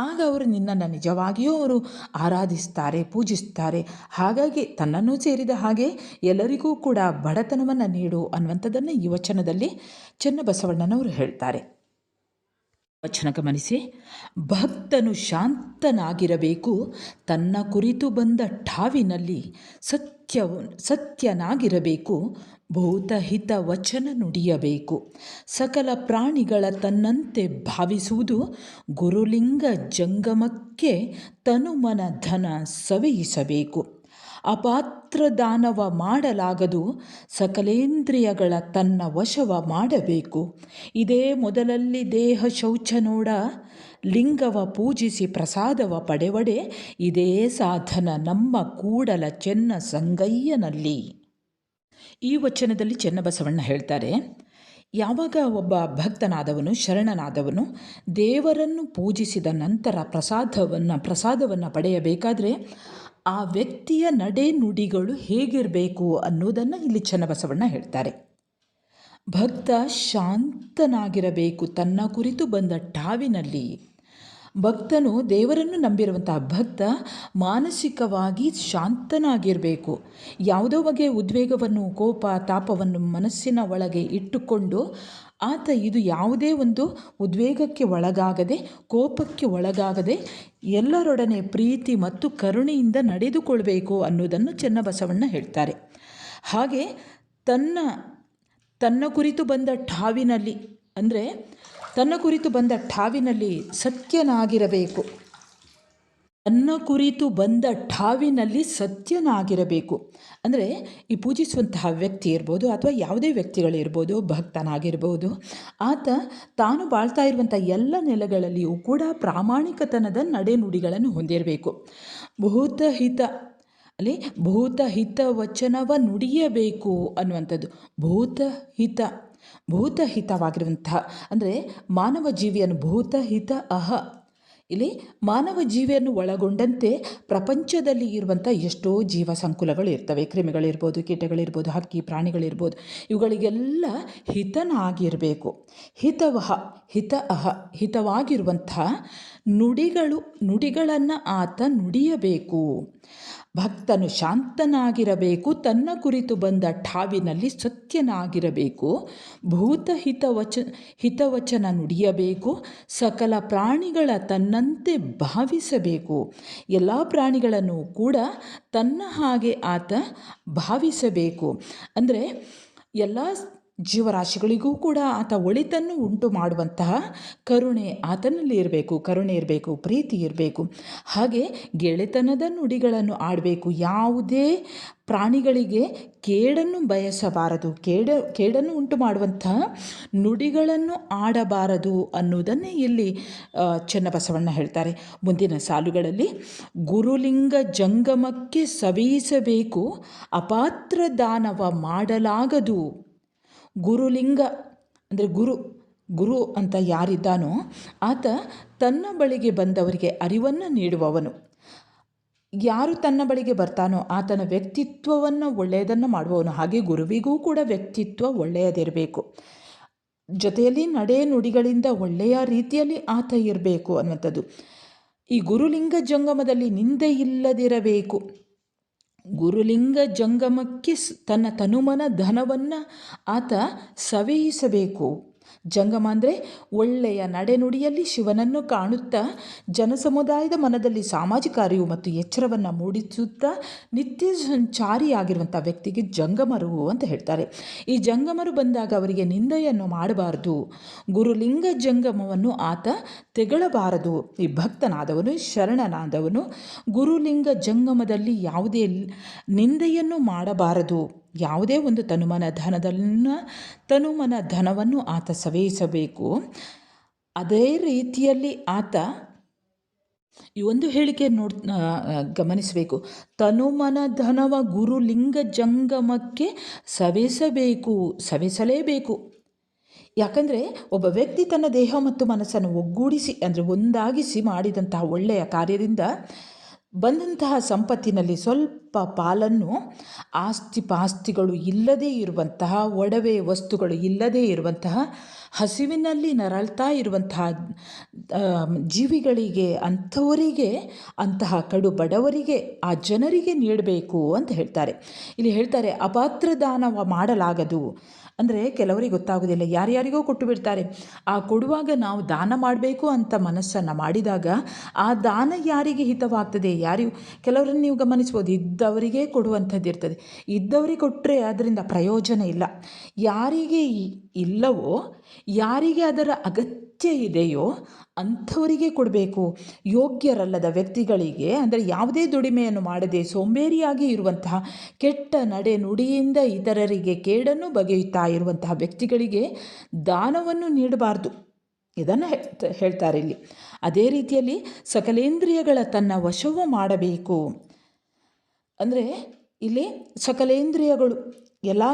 ಆಗ ಅವರು ನಿನ್ನನ್ನು ನಿಜವಾಗಿಯೂ ಅವರು ಆರಾಧಿಸ್ತಾರೆ, ಪೂಜಿಸ್ತಾರೆ. ಹಾಗಾಗಿ ತನ್ನನ್ನು ಸೇರಿದ ಹಾಗೆ ಎಲ್ಲರಿಗೂ ಕೂಡ ಬಡತನವನ್ನು ನೀಡು ಅನ್ನುವಂಥದ್ದನ್ನು ಈ ವಚನದಲ್ಲಿ ಚೆನ್ನಬಸವಣ್ಣನವರು ಹೇಳ್ತಾರೆ. ವಚನ ಗಮನಿಸಿ. ಭಕ್ತನು ಶಾಂತನಾಗಿರಬೇಕು, ತನ್ನ ಕುರಿತು ಬಂದ ಠಾವಿನಲ್ಲಿ ಸತ್ಯನಾಗಿರಬೇಕು, ಭೂತಹಿತ ವಚನ ನುಡಿಯಬೇಕು. ಸಕಲ ಪ್ರಾಣಿಗಳ ತನ್ನಂತೆ ಭಾವಿಸುವುದು, ಗುರುಲಿಂಗ ಜಂಗಮಕ್ಕೆ ತನುಮನ ಧನ ಸವೆಯಿಸಬೇಕು. ಅಪಾತ್ರ ದಾನವ ಮಾಡಲಾಗದು, ಸಕಲೇಂದ್ರಿಯಗಳ ತನ್ನ ವಶವ ಮಾಡಬೇಕು. ಇದೇ ಮೊದಲಲ್ಲಿ ದೇಹ ಶೌಚ ನೋಡ, ಲಿಂಗವ ಪೂಜಿಸಿ ಪ್ರಸಾದವ ಪಡೆವಡೆ. ಇದೇ ಸಾಧನ ನಮ್ಮ ಕೂಡಲ ಚೆನ್ನ ಸಂಗಯ್ಯನಲ್ಲಿ. ಈ ವಚನದಲ್ಲಿ ಚೆನ್ನಬಸವಣ್ಣ ಹೇಳ್ತಾರೆ, ಯಾವಾಗ ಒಬ್ಬ ಭಕ್ತನಾದವನು, ಶರಣನಾದವನು ದೇವರನ್ನು ಪೂಜಿಸಿದ ನಂತರ ಪ್ರಸಾದವನ್ನು ಪಡೆಯಬೇಕಾದ್ರೆ ಆ ವ್ಯಕ್ತಿಯ ನಡೆ ನುಡಿಗಳು ಹೇಗಿರಬೇಕು ಅನ್ನೋದನ್ನು ಇಲ್ಲಿ ಚೆನ್ನಬಸವಣ್ಣ ಹೇಳ್ತಾರೆ. ಭಕ್ತ ಶಾಂತನಾಗಿರಬೇಕು, ತನ್ನ ಕುರಿತು ಬಂದ ಠಾವಿನಲ್ಲಿ. ಭಕ್ತನು, ದೇವರನ್ನು ನಂಬಿರುವಂತಹ ಭಕ್ತ ಮಾನಸಿಕವಾಗಿ ಶಾಂತನಾಗಿರಬೇಕು. ಯಾವುದೋ ಬಗೆಯ ಉದ್ವೇಗವನ್ನು, ಕೋಪ, ತಾಪವನ್ನು ಮನಸ್ಸಿನ ಒಳಗೆ ಇಟ್ಟುಕೊಂಡು ಆತ ಇದು ಯಾವುದೇ ಒಂದು ಉದ್ವೇಗಕ್ಕೆ ಒಳಗಾಗದೆ, ಕೋಪಕ್ಕೆ ಒಳಗಾಗದೆ ಎಲ್ಲರೊಡನೆ ಪ್ರೀತಿ ಮತ್ತು ಕರುಣೆಯಿಂದ ನಡೆದುಕೊಳ್ಬೇಕು ಅನ್ನೋದನ್ನು ಚೆನ್ನಬಸವಣ್ಣ ಹೇಳ್ತಾರೆ. ಹಾಗೆ ತನ್ನ ಕುರಿತು ಬಂದ ಠಾವಿನಲ್ಲಿ, ಅಂದರೆ ತನ್ನ ಕುರಿತು ಬಂದ ಠಾವಿನಲ್ಲಿ ಸತ್ಯನಾಗಿರಬೇಕು. ತನ್ನ ಕುರಿತು ಬಂದ ಠಾವಿನಲ್ಲಿ ಸತ್ಯನಾಗಿರಬೇಕು. ಅಂದರೆ ಈ ಪೂಜಿಸುವಂತಹ ವ್ಯಕ್ತಿ ಇರ್ಬೋದು ಅಥವಾ ಯಾವುದೇ ವ್ಯಕ್ತಿಗಳಿರ್ಬೋದು, ಭಕ್ತನಾಗಿರ್ಬೋದು, ಆತ ತಾನು ಬಾಳ್ತಾ ಇರುವಂಥ ಎಲ್ಲ ನೆಲೆಗಳಲ್ಲಿಯೂ ಕೂಡ ಪ್ರಾಮಾಣಿಕತನದ ನಡೆನುಡಿಗಳನ್ನು ಹೊಂದಿರಬೇಕು. ಭೂತಹಿತ ವಚನವ ನುಡಿಯಬೇಕು ಅನ್ನುವಂಥದ್ದು. ಭೂತಹಿತವಾಗಿರುವಂತಹ ಅಂದರೆ ಮಾನವ ಜೀವಿಯನ್ನು, ಭೂತಹಿತ ಇಲ್ಲಿ ಮಾನವ ಜೀವಿಯನ್ನು ಒಳಗೊಂಡಂತೆ ಪ್ರಪಂಚದಲ್ಲಿ ಇರುವಂಥ ಎಷ್ಟೋ ಜೀವ ಸಂಕುಲಗಳು ಇರ್ತವೆ. ಕ್ರಿಮಿಗಳಿರ್ಬೋದು, ಕೀಟಗಳಿರ್ಬೋದು, ಹಕ್ಕಿ ಪ್ರಾಣಿಗಳಿರ್ಬೋದು, ಇವುಗಳಿಗೆಲ್ಲ ಹಿತನಾಗಿರಬೇಕು. ಹಿತವಾಗಿರುವಂತಹ ನುಡಿಗಳನ್ನು ಆತ ನುಡಿಯಬೇಕು. ಭಕ್ತನು ಶಾಂತನಾಗಿರಬೇಕು, ತನ್ನ ಕುರಿತು ಬಂದ ಠಾವಿನಲ್ಲಿ ಸತ್ಯನಾಗಿರಬೇಕು, ಹಿತವಚನ ನುಡಿಯಬೇಕು, ಸಕಲ ಪ್ರಾಣಿಗಳ ತನ್ನಂತೆ ಭಾವಿಸಬೇಕು. ಎಲ್ಲ ಪ್ರಾಣಿಗಳನ್ನು ಕೂಡ ತನ್ನ ಹಾಗೆ ಆತ ಭಾವಿಸಬೇಕು. ಅಂದರೆ ಎಲ್ಲ ಜೀವರಾಶಿಗಳಿಗೂ ಕೂಡ ಆತ ಒಳಿತನ್ನು ಉಂಟು ಮಾಡುವಂತಹ ಕರುಣೆ ಆತನಲ್ಲಿ ಇರಬೇಕು, ಕರುಣೆ ಇರಬೇಕು, ಪ್ರೀತಿ ಇರಬೇಕು. ಹಾಗೆ ಗೆಳೆತನದ ನುಡಿಗಳನ್ನು ಆಡಬೇಕು. ಯಾವುದೇ ಪ್ರಾಣಿಗಳಿಗೆ ಕೇಡನ್ನು ಬಯಸಬಾರದು, ಕೇಡನ್ನು ಉಂಟು ಮಾಡುವಂತಹ ನುಡಿಗಳನ್ನು ಆಡಬಾರದು ಅನ್ನುವುದನ್ನೇ ಇಲ್ಲಿ ಚೆನ್ನಬಸವಣ್ಣ ಹೇಳ್ತಾರೆ. ಮುಂದಿನ ಸಾಲುಗಳಲ್ಲಿ ಗುರುಲಿಂಗ ಜಂಗಮಕ್ಕೆ ಸವೆಯಿಸಬೇಕು, ಅಪಾತ್ರ ದಾನವ ಮಾಡಲಾಗದು. ಗುರುಲಿಂಗ ಅಂದರೆ ಗುರು ಅಂತ ಯಾರಿದ್ದಾನೋ ಆತ ತನ್ನ ಬಳಿಗೆ ಬಂದವರಿಗೆ ಅರಿವನ್ನು ನೀಡುವವನು. ಯಾರು ತನ್ನ ಬಳಿಗೆ ಬರ್ತಾನೋ ಆತನ ವ್ಯಕ್ತಿತ್ವವನ್ನು ಒಳ್ಳೆಯದನ್ನು ಮಾಡುವವನು. ಹಾಗೆ ಗುರುವಿಗೂ ಕೂಡ ವ್ಯಕ್ತಿತ್ವ ಒಳ್ಳೆಯದಿರಬೇಕು, ಜೊತೆಯಲ್ಲಿ ನಡೆ ನುಡಿಗಳಿಂದ ಒಳ್ಳೆಯ ರೀತಿಯಲ್ಲಿ ಆತ ಇರಬೇಕು ಅನ್ನುವಂಥದ್ದು. ಈ ಗುರುಲಿಂಗ ಜಂಗಮದಲ್ಲಿ ನಿಂದೆ ಇಲ್ಲದಿರಬೇಕು. ಗುರುಲಿಂಗ ಜಂಗಮಕ್ಕೆ ತನ್ನ ತನುಮನ ಧನವನ್ನು ಆತ ಸವೆಯಿಸಬೇಕು. ಜಂಗಮ ಅಂದರೆ ಒಳ್ಳೆಯ ನಡೆನುಡಿಯಲ್ಲಿ ಶಿವನನ್ನು ಕಾಣುತ್ತಾ ಜನಸಮುದಾಯದ ಮನದಲ್ಲಿ ಸಾಮಾಜಿಕ ಅರಿವು ಮತ್ತು ಎಚ್ಚರವನ್ನು ಮೂಡಿಸುತ್ತಾ ನಿತ್ಯ ಸಂಚಾರಿಯಾಗಿರುವಂಥ ವ್ಯಕ್ತಿಗೆ ಜಂಗಮರು ಅಂತ ಹೇಳ್ತಾರೆ. ಈ ಜಂಗಮರು ಬಂದಾಗ ಅವರಿಗೆ ನಿಂದೆಯನ್ನು ಮಾಡಬಾರದು. ಗುರುಲಿಂಗ ಜಂಗಮವನ್ನು ಆತ ತೆಗಳಬಾರದು. ಈ ಭಕ್ತನಾದವನು, ಶರಣನಾದವನು ಗುರುಲಿಂಗ ಜಂಗಮದಲ್ಲಿ ಯಾವುದೇ ನಿಂದೆಯನ್ನು ಮಾಡಬಾರದು. ಯಾವುದೇ ಒಂದು ತನುಮನ ಧನವನ್ನು ಆತ ಸವೆಯಿಸಬೇಕು. ಅದೇ ರೀತಿಯಲ್ಲಿ ಆತ ಈ ಒಂದು ಹೇಳಿಕೆ ಗಮನಿಸಬೇಕು. ತನುಮನ ಧನವ ಗುರುಲಿಂಗ ಜಂಗಮಕ್ಕೆ ಸವೆಸಲೇಬೇಕು. ಯಾಕಂದರೆ ಒಬ್ಬ ವ್ಯಕ್ತಿ ತನ್ನ ದೇಹ ಮತ್ತು ಮನಸ್ಸನ್ನು ಒಗ್ಗೂಡಿಸಿ ಅಂದರೆ ಒಂದಾಗಿಸಿ ಮಾಡಿದಂತಹ ಒಳ್ಳೆಯ ಕಾರ್ಯದಿಂದ ಬಂದಂತಹ ಸಂಪತ್ತಿನಲ್ಲಿ ಸ್ವಲ್ಪ ಪಾಲನ್ನು ಪಾಸ್ತಿಗಳು ಇಲ್ಲದೇ ಇರುವಂತಹ, ಒಡವೆ ವಸ್ತುಗಳು ಇಲ್ಲದೇ ಇರುವಂತಹ, ಹಸಿವಿನಲ್ಲಿ ನರಳ್ತಾ ಇರುವಂತಹ ಜೀವಿಗಳಿಗೆ, ಅಂತಹ ಕಡು ಬಡವರಿಗೆ, ಆ ಜನರಿಗೆ ನೀಡಬೇಕು ಅಂತ ಹೇಳ್ತಾರೆ. ಇಲ್ಲಿ ಹೇಳ್ತಾರೆ ಅಪಾತ್ರ ದಾನವ ಮಾಡಲಾಗದು. ಅಂದರೆ ಕೆಲವರಿಗೆ ಗೊತ್ತಾಗೋದಿಲ್ಲ, ಯಾರ್ಯಾರಿಗೋ ಕೊಟ್ಟು ಬಿಡ್ತಾರೆ. ಆ ಕೊಡುವಾಗ ನಾವು ದಾನ ಮಾಡಬೇಕು ಅಂತ ಮನಸ್ಸನ್ನು ಮಾಡಿದಾಗ ಆ ದಾನ ಯಾರಿಗೆ ಹಿತವಾಗ್ತದೆ, ಕೆಲವರನ್ನು ನೀವು ಗಮನಿಸ್ಬೋದು, ಇದ್ದವರಿಗೆ ಕೊಡುವಂಥದ್ದು ಇರ್ತದೆ. ಇದ್ದವರಿಗೆ ಕೊಟ್ಟರೆ ಅದರಿಂದ ಪ್ರಯೋಜನ ಇಲ್ಲ. ಯಾರಿಗೆ ಇಲ್ಲವೋ, ಯಾರಿಗೆ ಅದರ ಅಗತ್ಯ ಇದೆಯೋ ಅಂಥವರಿಗೆ ಕೊಡಬೇಕು. ಯೋಗ್ಯರಲ್ಲದ ವ್ಯಕ್ತಿಗಳಿಗೆ, ಅಂದರೆ ಯಾವುದೇ ದುಡಿಮೆಯನ್ನು ಮಾಡದೆ ಸೋಂಬೇರಿಯಾಗಿ ಇರುವಂತಹ, ಕೆಟ್ಟ ನಡೆ ನುಡಿಯಿಂದ ಇತರರಿಗೆ ಕೇಡನ್ನು ಬಗೆಯುತ್ತಾ ಇರುವಂತಹ ವ್ಯಕ್ತಿಗಳಿಗೆ ದಾನವನ್ನು ನೀಡಬಾರ್ದು. ಇದನ್ನು ಹೇಳ್ತಾರೆ ಇಲ್ಲಿ. ಅದೇ ರೀತಿಯಲ್ಲಿ ಸಕಲೇಂದ್ರಿಯಗಳ ತನ್ನ ವಶವು ಮಾಡಬೇಕು. ಅಂದರೆ ಇಲ್ಲಿ ಸಕಲೇಂದ್ರಿಯಗಳು, ಎಲ್ಲ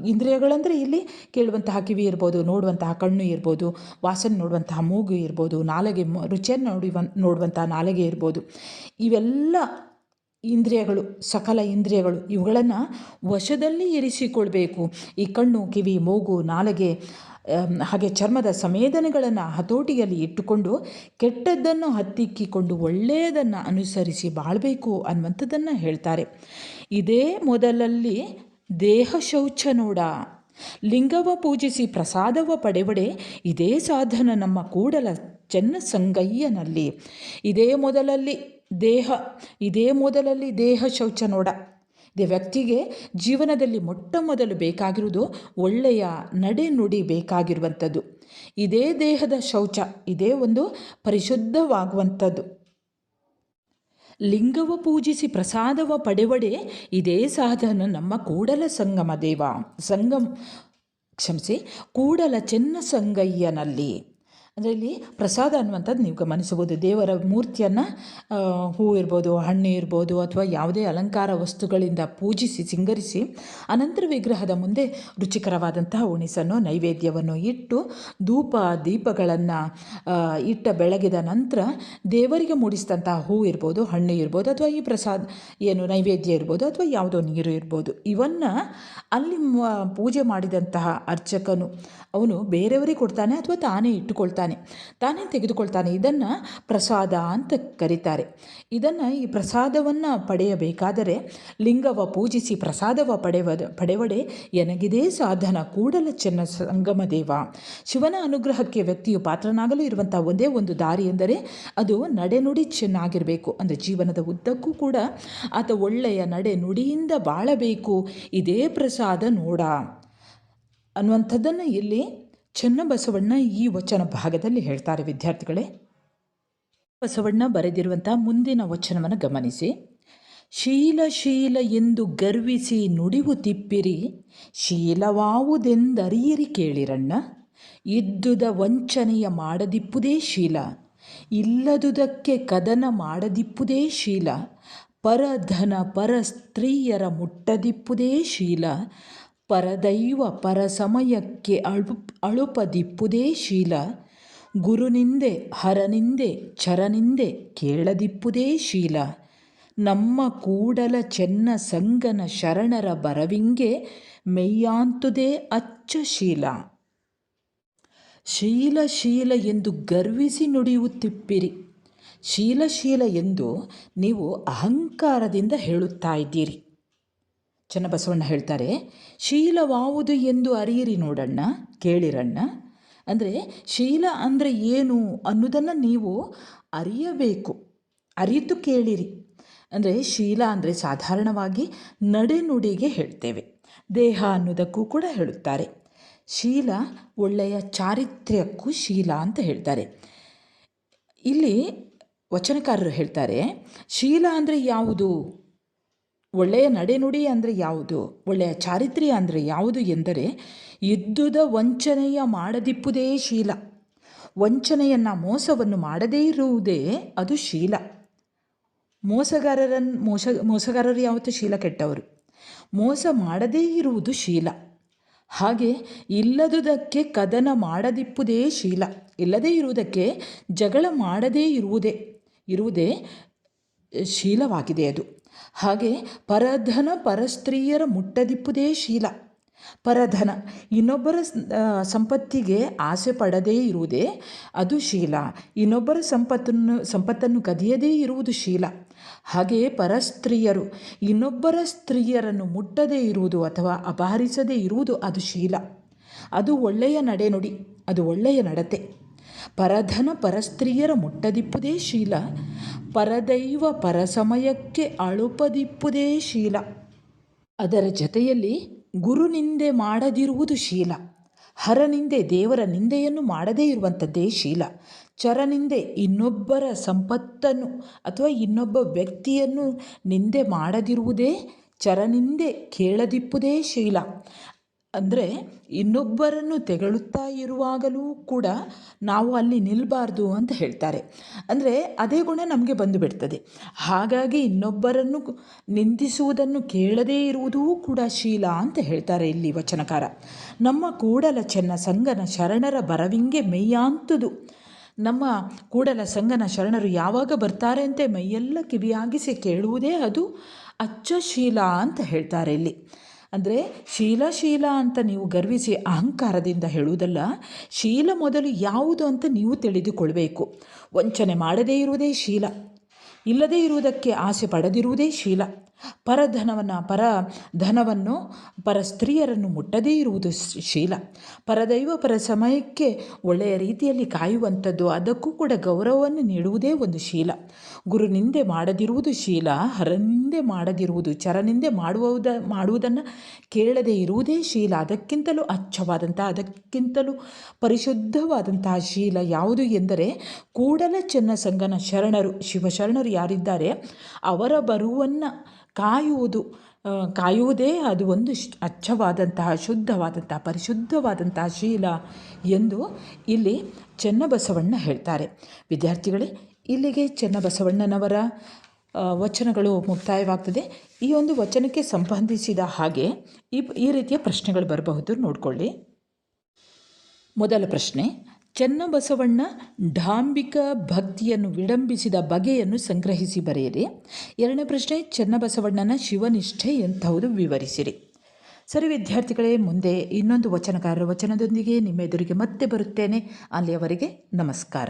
ಇಂದ್ರಿಯಗಳಂದರೆ ಇಲ್ಲಿ ಕೇಳುವಂತಹ ಕಿವಿ ಇರ್ಬೋದು, ನೋಡುವಂತಹ ಕಣ್ಣು ಇರ್ಬೋದು, ವಾಸನೆ ನೋಡುವಂತಹ ಮೂಗು ಇರ್ಬೋದು, ನಾಲಿಗೆ ರುಚಿಯನ್ನು ನೋಡುವಂತಹ ನಾಲಿಗೆ ಇರ್ಬೋದು. ಇವೆಲ್ಲ ಇಂದ್ರಿಯಗಳು, ಸಕಲ ಇಂದ್ರಿಯಗಳು, ಇವುಗಳನ್ನು ವಶದಲ್ಲಿ ಇರಿಸಿಕೊಳ್ಬೇಕು. ಈ ಕಣ್ಣು, ಕಿವಿ, ಮೂಗು, ನಾಲಿಗೆ ಹಾಗೆ ಚರ್ಮದ ಸಂವೇದನೆಗಳನ್ನು ಹತೋಟಿಯಲ್ಲಿ ಇಟ್ಟುಕೊಂಡು ಕೆಟ್ಟದ್ದನ್ನು ಹತ್ತಿಕ್ಕಿಕೊಂಡು ಒಳ್ಳೆಯದನ್ನು ಅನುಸರಿಸಿ ಬಾಳಬೇಕು ಅನ್ನುವಂಥದ್ದನ್ನು ಹೇಳ್ತಾರೆ. ಇದೇ ಮೊದಲಲ್ಲಿ ದೇಹ ಶೌಚ ನೋಡ, ಲಿಂಗವ ಪೂಜಿಸಿ ಪ್ರಸಾದವ ಪಡೆವಡೆ, ಇದೇ ಸಾಧನ ನಮ್ಮ ಕೂಡಲ ಚೆನ್ನ ಸಂಗಯ್ಯನಲ್ಲಿ. ಇದೇ ಮೊದಲಲ್ಲಿ ದೇಹ ಶೌಚ ನೋಡ. ಇದೇ ವ್ಯಕ್ತಿಗೆ ಜೀವನದಲ್ಲಿ ಮೊಟ್ಟ ಮೊದಲು ಬೇಕಾಗಿರುವುದು ಒಳ್ಳೆಯ ನಡೆ ನುಡಿ ಬೇಕಾಗಿರುವಂಥದ್ದು. ಇದೇ ದೇಹದ ಶೌಚ, ಇದೇ ಒಂದು ಪರಿಶುದ್ಧವಾಗುವಂಥದ್ದು. ಲಿಂಗವ ಪೂಜಿಸಿ ಪ್ರಸಾದವ ಪಡೆವಡೆ, ಇದೇ ಸಾಧನ ನಮ್ಮ ಕೂಡಲ ಕೂಡಲ ಚೆನ್ನ ಸಂಗಯ್ಯನಲ್ಲಿ. ಅಂದರೆ ಇಲ್ಲಿ ಪ್ರಸಾದ ಅನ್ನುವಂಥದ್ದು ನೀವು ಗಮನಿಸಬಹುದು. ದೇವರ ಮೂರ್ತಿಯನ್ನು ಹೂ ಇರ್ಬೋದು, ಹಣ್ಣು ಇರ್ಬೋದು, ಅಥವಾ ಯಾವುದೇ ಅಲಂಕಾರ ವಸ್ತುಗಳಿಂದ ಪೂಜಿಸಿ ಸಿಂಗರಿಸಿ ಅನಂತರ ವಿಗ್ರಹದ ಮುಂದೆ ರುಚಿಕರವಾದಂತಹ ಉಣಿಸನ್ನು, ನೈವೇದ್ಯವನ್ನು ಇಟ್ಟು ಧೂಪ ದೀಪಗಳನ್ನು ಇಟ್ಟ ಬೆಳಗಿದ ನಂತರ ದೇವರಿಗೆ ಮೂಡಿಸಿದಂತಹ ಹೂ ಇರ್ಬೋದು, ಹಣ್ಣು ಇರ್ಬೋದು, ಅಥವಾ ಈ ಪ್ರಸಾದ ನೈವೇದ್ಯ ಇರ್ಬೋದು, ಅಥವಾ ಯಾವುದೋ ನೀರು ಇರ್ಬೋದು, ಇವನ್ನು ಅಲ್ಲಿ ಪೂಜೆ ಮಾಡಿದಂತಹ ಅರ್ಚಕನು ಅವನು ಬೇರೆಯವರಿಗೆ ಕೊಡ್ತಾನೆ ಅಥವಾ ತಾನೇ ಇಟ್ಟುಕೊಳ್ತಾನೆ. ತೆಗೆದುಕೊಳ್ತಾನೆ, ತಾನೇ ತೆಗೆದುಕೊಳ್ತಾನೆ. ಇದನ್ನು ಪ್ರಸಾದ ಅಂತ ಕರೀತಾರೆ. ಈ ಪ್ರಸಾದವನ್ನು ಪಡೆಯಬೇಕಾದರೆ ಲಿಂಗವ ಪೂಜಿಸಿ ಪ್ರಸಾದವ ಪಡೆವಡೆ ಎನಗಿದೇ ಸಾಧನ ಕೂಡಲ ಚೆನ್ನ ಸಂಗಮ ದೇವ. ಶಿವನ ಅನುಗ್ರಹಕ್ಕೆ ವ್ಯಕ್ತಿಯು ಪಾತ್ರನಾಗಲು ಇರುವಂಥ ಒಂದೇ ಒಂದು ದಾರಿ ಎಂದರೆ ಅದು ನಡೆನುಡಿ ಚೆನ್ನಾಗಿರಬೇಕು. ಅಂದರೆ ಜೀವನದ ಉದ್ದಕ್ಕೂ ಕೂಡ ಆತ ಒಳ್ಳೆಯ ನಡೆ ನುಡಿಯಿಂದ ಬಾಳಬೇಕು, ಇದೇ ಪ್ರಸಾದ ನೋಡ ಅನ್ನುವಂಥದ್ದನ್ನು ಇಲ್ಲಿ ಚನ್ನಬಸವಣ್ಣ ಈ ವಚನ ಭಾಗದಲ್ಲಿ ಹೇಳ್ತಾರೆ. ವಿದ್ಯಾರ್ಥಿಗಳೇ, ಬಸವಣ್ಣ ಬರೆದಿರುವಂಥ ಮುಂದಿನ ವಚನವನ್ನು ಗಮನಿಸಿ. ಶೀಲ ಶೀಲ ಎಂದು ಗರ್ವಿಸಿ ನುಡಿವು ತಿಪ್ಪಿರಿ, ಶೀಲವಾವುದೆಂದರಿಯಿರಿ ಕೇಳಿರಣ್ಣ. ಇದ್ದುದ ವಂಚನೆಯ ಮಾಡದಿಪ್ಪುದೇ ಶೀಲ, ಇಲ್ಲದುದಕ್ಕೆ ಕದನ ಮಾಡದಿಪ್ಪುದೇ ಶೀಲ. ಪರಧನ ಪರ ಸ್ತ್ರೀಯರ ಮುಟ್ಟದಿಪ್ಪುದೇ ಶೀಲ, ಪರದೈವ ಪರ ಸಮಯಕ್ಕೆ ಅಳುಪದಿಪ್ಪುದೇ ಶೀಲ. ಗುರುನಿಂದೆ ಹರನಿಂದೆ ಚರನಿಂದೆ ಕೇಳದಿಪ್ಪುದೇ ಶೀಲ. ನಮ್ಮ ಕೂಡಲ ಚೆನ್ನ ಸಂಗನ ಶರಣರ ಬರವಿಂಗೆ ಮೆಯ್ಯಾಂತುದೇ ಅಚ್ಚ ಶೀಲ. ಶೀಲ ಶೀಲ ಎಂದು ಗರ್ವಿಸಿ ನುಡಿಯುತ್ತಿಪ್ಪಿರಿ. ಶೀಲ ಶೀಲ ಎಂದು ನೀವು ಅಹಂಕಾರದಿಂದ ಹೇಳುತ್ತಾ ಇದ್ದೀರಿ. ಚನ್ನಬಸವಣ್ಣ ಹೇಳ್ತಾರೆ, ಶೀಲವಾವುದು ಎಂದು ಅರಿಯಿರಿ ನೋಡಣ್ಣ, ಕೇಳಿರಣ್ಣ. ಅಂದರೆ ಶೀಲ ಅಂದರೆ ಏನು ಅನ್ನೋದನ್ನು ನೀವು ಅರಿಯಬೇಕು, ಅರಿತು ಕೇಳಿರಿ. ಅಂದರೆ ಶೀಲ ಅಂದರೆ ಸಾಧಾರಣವಾಗಿ ನಡೆನುಡಿಗೆ ಹೇಳ್ತೇವೆ, ದೇಹ ಅನ್ನೋದಕ್ಕೂ ಕೂಡ ಹೇಳುತ್ತಾರೆ. ಶೀಲ ಒಳ್ಳೆಯ ಚಾರಿತ್ರ್ಯಕ್ಕೂ ಶೀಲ ಅಂತ ಹೇಳ್ತಾರೆ. ಇಲ್ಲಿ ವಚನಕಾರರು ಹೇಳ್ತಾರೆ, ಶೀಲ ಅಂದರೆ ಯಾವುದು, ಒಳ್ಳೆಯ ನಡೆನುಡಿ ಅಂದರೆ ಯಾವುದು, ಒಳ್ಳೆಯ ಚಾರಿತ್ರ್ಯ ಅಂದರೆ ಯಾವುದು ಎಂದರೆ ಇದ್ದುದ ವಂಚನೆಯ ಮಾಡದಿಪ್ಪುದೇ ಶೀಲ. ಮೋಸವನ್ನು ಮಾಡದೇ ಇರುವುದೇ ಅದು ಶೀಲ. ಮೋಸಗಾರರು ಯಾವತ್ತೂ ಶೀಲ ಕೆಟ್ಟವರು. ಮೋಸ ಮಾಡದೇ ಇರುವುದು ಶೀಲ. ಹಾಗೆ ಇಲ್ಲದುದಕ್ಕೆ ಕದನ ಮಾಡದಿಪ್ಪುದೇ ಶೀಲ. ಇಲ್ಲದೇ ಇರುವುದಕ್ಕೆ ಜಗಳ ಮಾಡದೇ ಇರುವುದೇ ಶೀಲವಾಗಿದೆ ಅದು. ಹಾಗೆ ಪರಧನ ಪರಸ್ತ್ರೀಯರ ಮುಟ್ಟದಿಪ್ಪುದೇ ಶೀಲ. ಪರಧನ, ಇನ್ನೊಬ್ಬರ ಸಂಪತ್ತಿಗೆ ಆಸೆ ಪಡದೇ ಇರುವುದೇ ಅದು ಶೀಲ. ಇನ್ನೊಬ್ಬರ ಸಂಪತ್ತನ್ನು ಕದಿಯದೇ ಇರುವುದು ಶೀಲ. ಹಾಗೆಯೇ ಪರಸ್ತ್ರೀಯರು, ಇನ್ನೊಬ್ಬರ ಸ್ತ್ರೀಯರನ್ನು ಮುಟ್ಟದೇ ಇರುವುದು ಅಥವಾ ಅಪಹರಿಸದೇ ಇರುವುದು ಅದು ಶೀಲ. ಅದು ಒಳ್ಳೆಯ ನಡೆನುಡಿ, ಅದು ಒಳ್ಳೆಯ ನಡತೆ. ಪರಧನ ಪರಸ್ತ್ರೀಯರ ಮುಟ್ಟದಿಪ್ಪುದೇ ಶೀಲ, ಪರದೈವ ಪರಸಮಯಕ್ಕೆ ಅಳುಪದಿಪ್ಪುದೇ ಶೀಲ. ಅದರ ಜೊತೆಯಲ್ಲಿ ಗುರುನಿಂದೆ ಮಾಡದಿರುವುದು ಶೀಲ. ಹರನಿಂದೆ, ದೇವರ ನಿಂದೆಯನ್ನು ಮಾಡದೇ ಇರುವಂಥದ್ದೇ ಶೀಲ. ಚರನಿಂದೆ, ಇನ್ನೊಬ್ಬರ ಸಂಪತ್ತನ್ನು ಅಥವಾ ಇನ್ನೊಬ್ಬ ವ್ಯಕ್ತಿಯನ್ನು ನಿಂದೆ ಮಾಡದಿರುವುದೇ ಚರನಿಂದೆ ಕೇಳದಿಪ್ಪುದೇ ಶೀಲ. ಅಂದರೆ ಇನ್ನೊಬ್ಬರನ್ನು ತೆಗಳುತ್ತಾ ಇರುವಾಗಲೂ ಕೂಡ ನಾವು ಅಲ್ಲಿ ನಿಲ್ಲಬಾರ್ದು ಅಂತ ಹೇಳ್ತಾರೆ. ಅಂದರೆ ಅದೇ ಗುಣ ನಮಗೆ ಬಂದು ಬಿಡ್ತದೆ. ಹಾಗಾಗಿ ಇನ್ನೊಬ್ಬರನ್ನು ನಿಂದಿಸುವುದನ್ನು ಕೇಳದೇ ಇರುವುದೂ ಕೂಡ ಶೀಲ ಅಂತ ಹೇಳ್ತಾರೆ ಇಲ್ಲಿ ವಚನಕಾರ. ನಮ್ಮ ಕೂಡಲ ಚೆನ್ನ ಸಂಗನ ಶರಣರ ಬರವಿಂಗೆ ಮೆಯ್ಯಾಂತುದು. ನಮ್ಮ ಕೂಡಲ ಸಂಗನ ಶರಣರು ಯಾವಾಗ ಬರ್ತಾರೆ ಅಂತ ಮೈಯೆಲ್ಲ ಕಿವಿಯಾಗಿಸಿ ಕೇಳುವುದೇ ಅದು ಅಚ್ಚಶೀಲ ಅಂತ ಹೇಳ್ತಾರೆ ಇಲ್ಲಿ. ಅಂದರೆ ಶೀಲ ಅಂತ ನೀವು ಗರ್ವಿಸಿ ಅಹಂಕಾರದಿಂದ ಹೇಳುವುದಲ್ಲ. ಶೀಲ ಮೊದಲು ಯಾವುದು ಅಂತ ನೀವು ತಿಳಿದುಕೊಳ್ಬೇಕು. ವಂಚನೆ ಮಾಡದೇ ಇರುವುದೇ ಶೀಲ, ಇಲ್ಲದೇ ಇರುವುದಕ್ಕೆ ಆಸೆ ಪಡದಿರುವುದೇ ಶೀಲ. ಪರಧನವನ್ನು ಪರ ಸ್ತ್ರೀಯರನ್ನು ಮುಟ್ಟದೇ ಇರುವುದು ಶೀಲ. ಪರದೈವ ಪರ ಸಮಯಕ್ಕೆ ಒಳ್ಳೆಯ ರೀತಿಯಲ್ಲಿ ಕಾಯುವಂಥದ್ದು, ಅದಕ್ಕೂ ಕೂಡ ಗೌರವವನ್ನು ನೀಡುವುದೇ ಒಂದು ಶೀಲ. ಗುರುನಿಂದೆ ಮಾಡದಿರುವುದು ಶೀಲ, ಹರನಿಂದೆ ಮಾಡದಿರುವುದು, ಚರನಿಂದೆ ಮಾಡುವುದನ್ನು ಕೇಳದೇ ಇರುವುದೇ ಶೀಲ. ಅದಕ್ಕಿಂತಲೂ ಅದಕ್ಕಿಂತಲೂ ಪರಿಶುದ್ಧವಾದಂತಹ ಶೀಲ ಯಾವುದು ಎಂದರೆ ಕೂಡಲ ಚೆನ್ನ ಸಂಗನ ಶರಣರು, ಶಿವಶರಣರು ಯಾರಿದ್ದಾರೆ ಅವರ ಬರುವನ್ನು ಕಾಯುವುದೇ ಅದು ಒಂದು ಅಚ್ಚವಾದಂತಹ, ಶುದ್ಧವಾದಂತಹ, ಪರಿಶುದ್ಧವಾದಂತಹ ಶೀಲ ಎಂದು ಇಲ್ಲಿ ಚನ್ನಬಸವಣ್ಣ ಹೇಳ್ತಾರೆ. ವಿದ್ಯಾರ್ಥಿಗಳೇ, ಇಲ್ಲಿಗೆ ಚನ್ನಬಸವಣ್ಣನವರ ವಚನಗಳು ಮುಕ್ತಾಯವಾಗ್ತದೆ. ಈ ಒಂದು ವಚನಕ್ಕೆ ಸಂಬಂಧಿಸಿದ ಹಾಗೆ ಈ ರೀತಿಯ ಪ್ರಶ್ನೆಗಳು ಬರಬಹುದು, ನೋಡಿಕೊಳ್ಳಿ. ಮೊದಲ ಪ್ರಶ್ನೆ, ಚನ್ನಬಸವಣ್ಣ ಡಾಂಬಿಕ ಭಕ್ತಿಯನ್ನು ವಿಡಂಬಿಸಿದ ಬಗೆಯನ್ನು ಸಂಗ್ರಹಿಸಿ ಬರೆಯಿರಿ. ಎರಡನೇ ಪ್ರಶ್ನೆ, ಚನ್ನಬಸವಣ್ಣನ ಶಿವನಿಷ್ಠೆ ಎಂಥವುದು ವಿವರಿಸಿರಿ. ಸರಿ ವಿದ್ಯಾರ್ಥಿಗಳೇ, ಮುಂದೆ ಇನ್ನೊಂದು ವಚನಕಾರರ ವಚನದೊಂದಿಗೆ ನಿಮ್ಮ ಎದುರಿಗೆ ಮತ್ತೆ ಬರುತ್ತೇನೆ. ಅಲ್ಲಿಯವರೆಗೆ ನಮಸ್ಕಾರ.